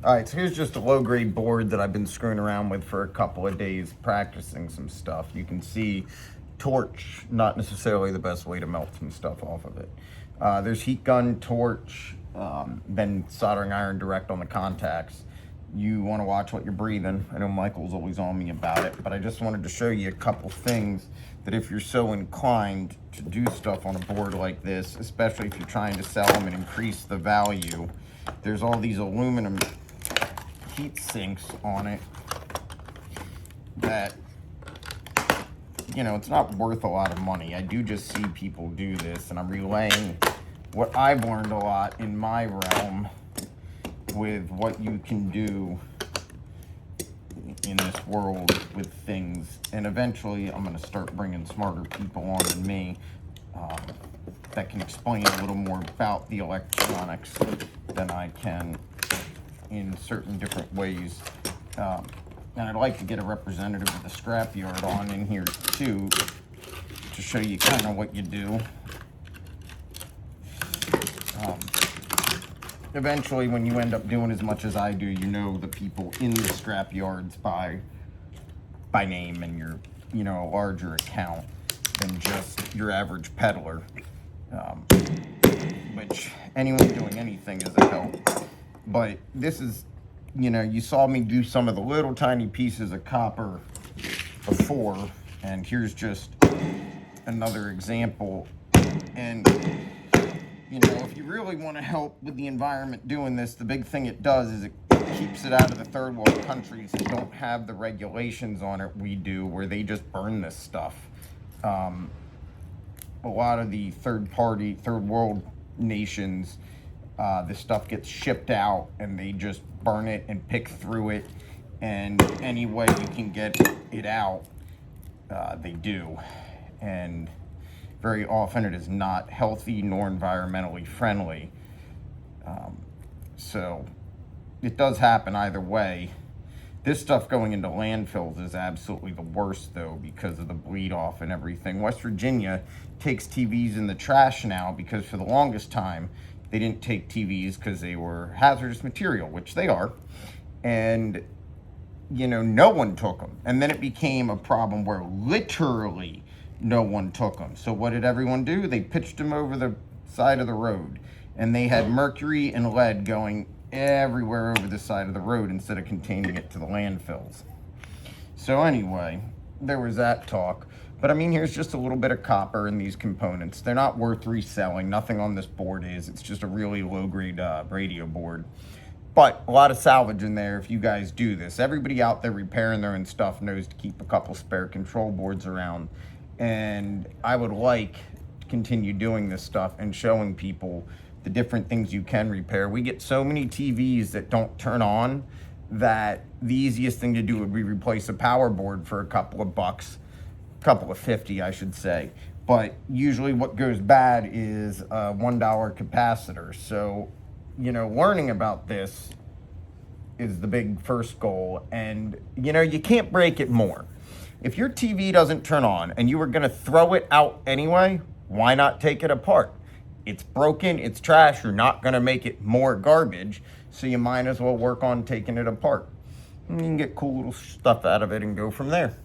All right, so here's just a low-grade board that I've been screwing around with for a couple of days, practicing some stuff. You can see torch, not necessarily the best way to melt some stuff off of it. There's heat gun, torch, then soldering iron direct on the contacts. You want to watch what you're breathing. I know Michael's always on me about it, but I just wanted to show you a couple things that if you're so inclined to do stuff on a board like this, especially if you're trying to sell them and increase the value, there's all these aluminum heat sinks on it that, you know, it's not worth a lot of money. I do just see people do this, and I'm relaying what I've learned a lot in my realm with what you can do in this world with things. And eventually I'm going to start bringing smarter people on than me that can explain a little more about the electronics than I can in certain different ways. And I'd like to get a representative of the scrapyard on in here too to show you kind of what you do. Eventually, when you end up doing as much as I do, you know the people in the scrapyards by name, and you're, you know, a larger account than just your average peddler. Which anyone doing anything is a help. But this is, you know, you saw me do some of the little tiny pieces of copper before, and here's just another example. And, you know, if you really want to help with the environment doing this, the big thing it does is it keeps it out of the third world countries that don't have the regulations on it we do, where they just burn this stuff. A lot of the third world nations, this stuff gets shipped out and they just burn it and pick through it, and any way you can get it out, they do. And very often it is not healthy nor environmentally friendly. So it does happen either way. This stuff going into landfills is absolutely the worst, though, because of the bleed off and everything. West Virginia takes TVs in the trash now because for the longest time they didn't take TVs because they were hazardous material, which they are. And, you know, no one took them. And then it became a problem where literally no one took them. So what did everyone do? They pitched them over the side of the road. And they had mercury and lead going everywhere over the side of the road instead of containing it to the landfills. So anyway, there was that talk. But I mean, here's just a little bit of copper in these components. They're not worth reselling. Nothing on this board is. It's just a really low-grade radio board. But a lot of salvage in there if you guys do this. Everybody out there repairing their own stuff knows to keep a couple spare control boards around. And I would like to continue doing this stuff and showing people the different things you can repair. We get so many TVs that don't turn on that the easiest thing to do would be replace a power board for a couple of bucks. Couple of 50, I should say. But usually what goes bad is a $1 capacitor. So, you know, learning about this is the big first goal. And, you know, you can't break it more. If your TV doesn't turn on and you were going to throw it out anyway, why not take it apart? It's broken, it's trash, you're not going to make it more garbage, so you might as well work on taking it apart. And you can get cool little stuff out of it and go from there.